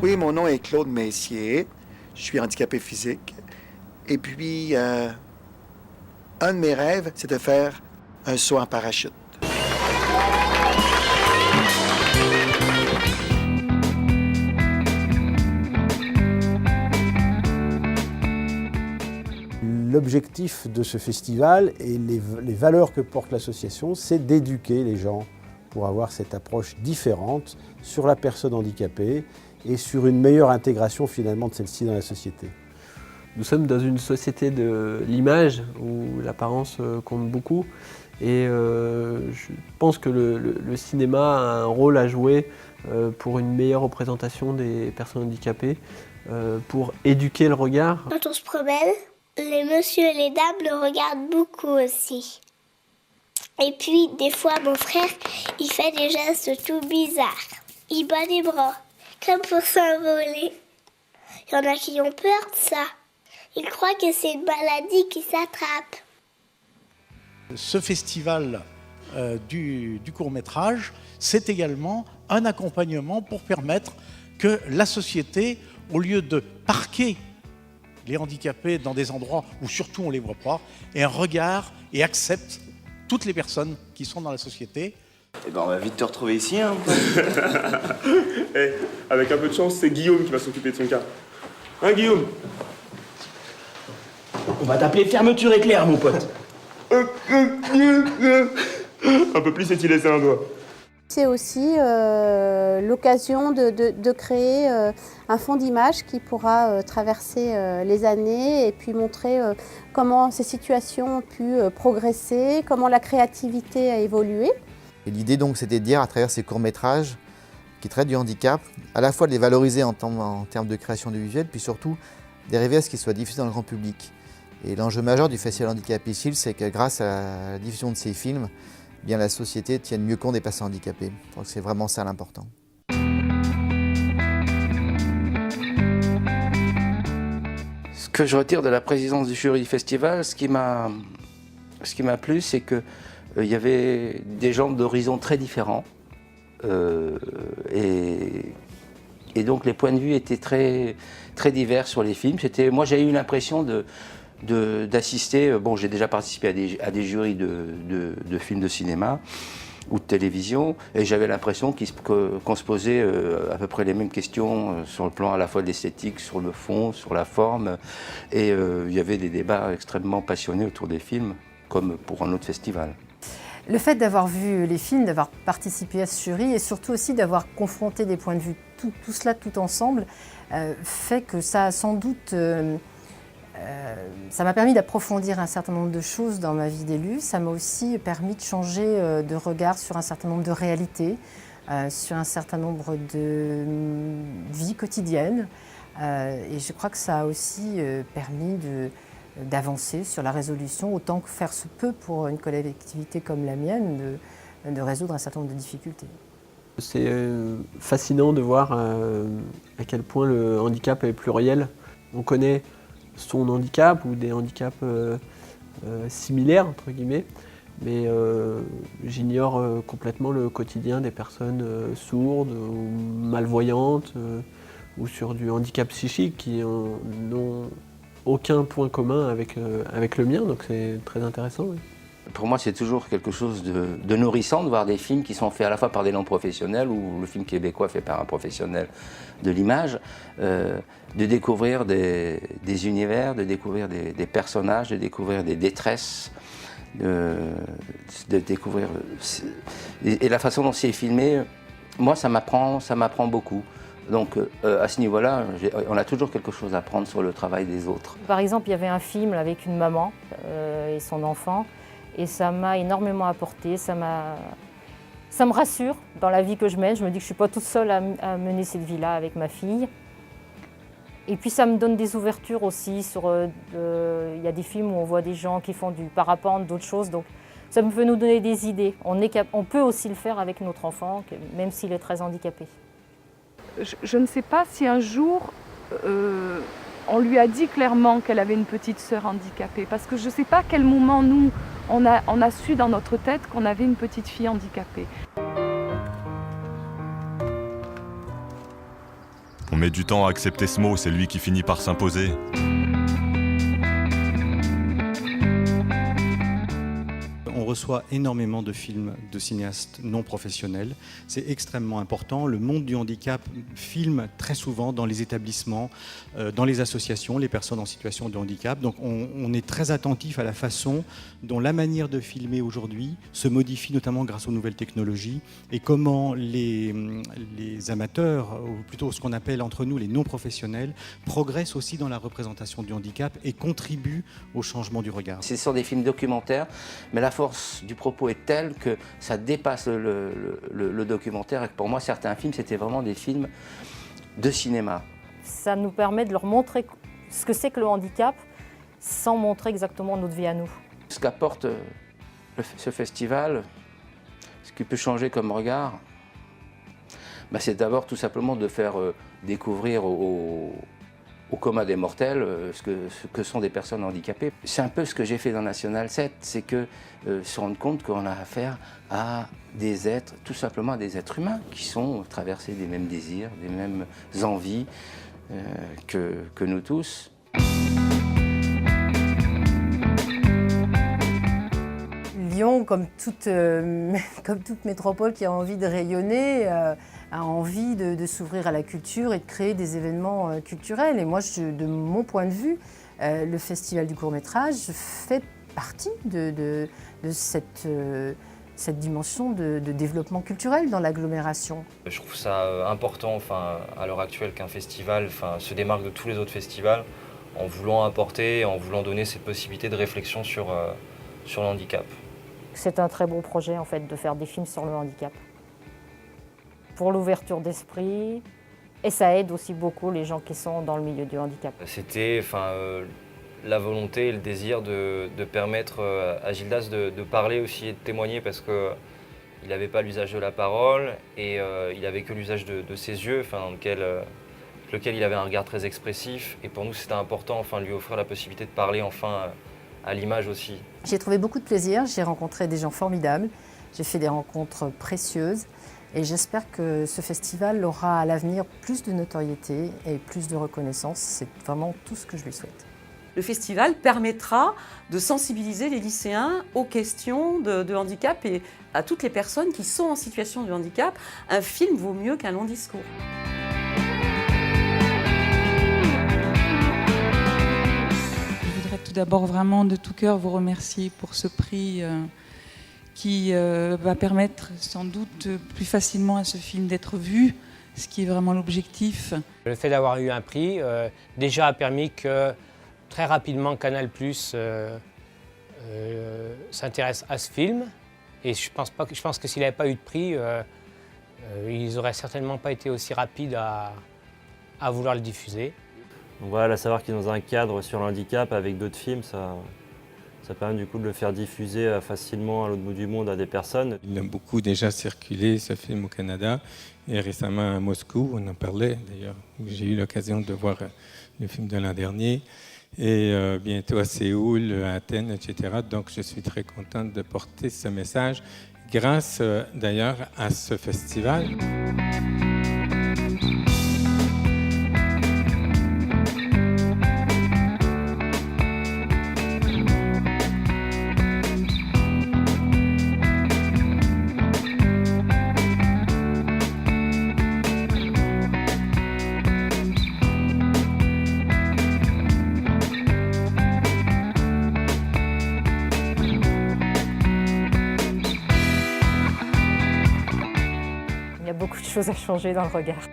Oui, mon nom est Claude Messier. Je suis handicapé physique. Et puis, un de mes rêves, c'est de faire un saut en parachute. L'objectif de ce festival et les valeurs que porte l'association, c'est d'éduquer les gens pour avoir cette approche différente sur la personne handicapée et sur une meilleure intégration finalement de celle-ci dans la société. Nous sommes dans une société de l'image où l'apparence compte beaucoup et je pense que le cinéma a un rôle à jouer pour une meilleure représentation des personnes handicapées, pour éduquer le regard. Quand on se promène, les messieurs et les dames le regardent beaucoup aussi. Et puis, des fois, mon frère, il fait des gestes tout bizarres. Il bat les bras, comme pour s'envoler. Il y en a qui ont peur de ça. Ils croient que c'est une maladie qui s'attrape. Ce festival du court-métrage, c'est également un accompagnement pour permettre que la société, au lieu de parquer les handicapés dans des endroits où surtout on ne les voit pas, ait un regard et accepte toutes les personnes qui sont dans la société. Eh ben on va vite te retrouver ici, hein. Hey, avec un peu de chance, c'est Guillaume qui va s'occuper de son cas. Hein, Guillaume? On va t'appeler fermeture éclair, mon pote. Un peu plus et t'y laisser un doigt. C'est aussi l'occasion de créer un fond d'image qui pourra traverser les années et puis montrer comment ces situations ont pu progresser, comment la créativité a évolué. Et l'idée donc c'était de dire à travers ces courts-métrages qui traitent du handicap, à la fois de les valoriser en termes de création du visuel, puis surtout d'arriver à ce qu'ils soient diffusés dans le grand public. Et l'enjeu majeur du Festival Handicapé Shield, c'est que grâce à la diffusion de ces films, eh bien la société tienne mieux compte des personnes handicapées. Donc c'est vraiment ça l'important. Ce que je retire de la présidence du jury du festival, ce qui m'a plu, c'est que il y avait des gens d'horizons très différents. Et donc les points de vue étaient très, très divers sur les films. Moi j'ai eu l'impression d'assister, bon j'ai déjà participé à des jurys de films de cinéma ou de télévision, et j'avais l'impression qu'on se posait à peu près les mêmes questions sur le plan à la fois de l'esthétique, sur le fond, sur la forme, et il y avait des débats extrêmement passionnés autour des films, comme pour un autre festival. Le fait d'avoir vu les films, d'avoir participé à ce jury et surtout aussi d'avoir confronté des points de vue, tout cela tout ensemble, fait que ça a sans doute... ça m'a permis d'approfondir un certain nombre de choses dans ma vie d'élu. Ça m'a aussi permis de changer de regard sur un certain nombre de réalités, sur un certain nombre de vies quotidiennes. Et je crois que ça a aussi permis d'avancer sur la résolution, autant que faire se peut pour une collectivité comme la mienne, de résoudre un certain nombre de difficultés. C'est fascinant de voir à quel point le handicap est pluriel. On connaît son handicap ou des handicaps similaires, entre guillemets, mais j'ignore complètement le quotidien des personnes sourdes ou malvoyantes ou sur du handicap psychique qui n'ont aucun point commun avec le mien, donc c'est très intéressant. Oui. Pour moi, c'est toujours quelque chose de nourrissant de voir des films qui sont faits à la fois par des non-professionnels ou le film québécois fait par un professionnel de l'image, de découvrir des univers, de découvrir des personnages, de découvrir des détresses, de découvrir... Et la façon dont c'est filmé, moi, ça m'apprend beaucoup. Donc à ce niveau-là, on a toujours quelque chose à prendre sur le travail des autres. Par exemple, il y avait un film avec une maman et son enfant, et ça m'a énormément apporté, ça me rassure dans la vie que je mène. Je me dis que je ne suis pas toute seule à mener cette vie-là avec ma fille. Et puis ça me donne des ouvertures aussi sur... il y a des films où on voit des gens qui font du parapente, d'autres choses, donc ça me peut nous donner des idées. On peut aussi le faire avec notre enfant, même s'il est très handicapé. Je ne sais pas si un jour on lui a dit clairement qu'elle avait une petite sœur handicapée, parce que je ne sais pas à quel moment nous, on a su dans notre tête qu'on avait une petite fille handicapée. On met du temps à accepter ce mot, c'est lui qui finit par s'imposer. On reçoit énormément de films de cinéastes non professionnels. C'est extrêmement important. Le monde du handicap filme très souvent dans les établissements, dans les associations, les personnes en situation de handicap. Donc on est très attentif à la façon dont la manière de filmer aujourd'hui se modifie, notamment grâce aux nouvelles technologies, et comment les amateurs, ou plutôt ce qu'on appelle entre nous les non professionnels, progressent aussi dans la représentation du handicap et contribuent au changement du regard. Ce sont des films documentaires, mais la force du propos est telle que ça dépasse le documentaire, et que pour moi certains films c'était vraiment des films de cinéma. Ça nous permet de leur montrer ce que c'est que le handicap sans montrer exactement notre vie à nous. Ce qu'apporte ce festival, ce qui peut changer comme regard, c'est d'abord tout simplement de faire découvrir au commun des mortels ce que sont des personnes handicapées. C'est un peu ce que j'ai fait dans National 7, c'est que se rendre compte qu'on a affaire à des êtres, tout simplement à des êtres humains qui sont traversés des mêmes désirs, des mêmes envies que nous tous. Lyon, comme toute métropole qui a envie de rayonner, a envie de s'ouvrir à la culture et de créer des événements culturels. Et moi, de mon point de vue, le Festival du court-métrage fait partie de cette dimension de développement culturel dans l'agglomération. Je trouve ça important à l'heure actuelle qu'un festival se démarque de tous les autres festivals en voulant apporter, en voulant donner cette possibilité de réflexion sur le handicap. C'est un très beau projet en fait de faire des films sur le handicap. Pour l'ouverture d'esprit, et ça aide aussi beaucoup les gens qui sont dans le milieu du handicap. C'était la volonté et le désir de permettre à Gildas de parler aussi et de témoigner, parce qu'il n'avait pas l'usage de la parole et il n'avait que l'usage de ses yeux, dans lequel il avait un regard très expressif. Et pour nous, c'était important de lui offrir la possibilité de parler à l'image aussi. J'ai trouvé beaucoup de plaisir, j'ai rencontré des gens formidables, j'ai fait des rencontres précieuses et j'espère que ce festival aura à l'avenir plus de notoriété et plus de reconnaissance. C'est vraiment tout ce que je lui souhaite. Le festival permettra de sensibiliser les lycéens aux questions de handicap et à toutes les personnes qui sont en situation de handicap. Un film vaut mieux qu'un long discours. Tout d'abord, vraiment de tout cœur, vous remercier pour ce prix qui va permettre sans doute plus facilement à ce film d'être vu, ce qui est vraiment l'objectif. Le fait d'avoir eu un prix déjà a permis que très rapidement Canal+ s'intéresse à ce film, et je pense que s'il n'avait pas eu de prix, ils n'auraient certainement pas été aussi rapides à vouloir le diffuser. Donc voilà, savoir qu'il est dans un cadre sur le handicap avec d'autres films, ça permet du coup de le faire diffuser facilement à l'autre bout du monde à des personnes. Il a beaucoup déjà circulé, ce film, au Canada, et récemment à Moscou, on en parlait d'ailleurs. J'ai eu l'occasion de voir le film de l'an dernier, et bientôt à Séoul, à Athènes, etc. Donc je suis très contente de porter ce message, grâce d'ailleurs à ce festival. Il y a beaucoup de choses à changer dans le regard.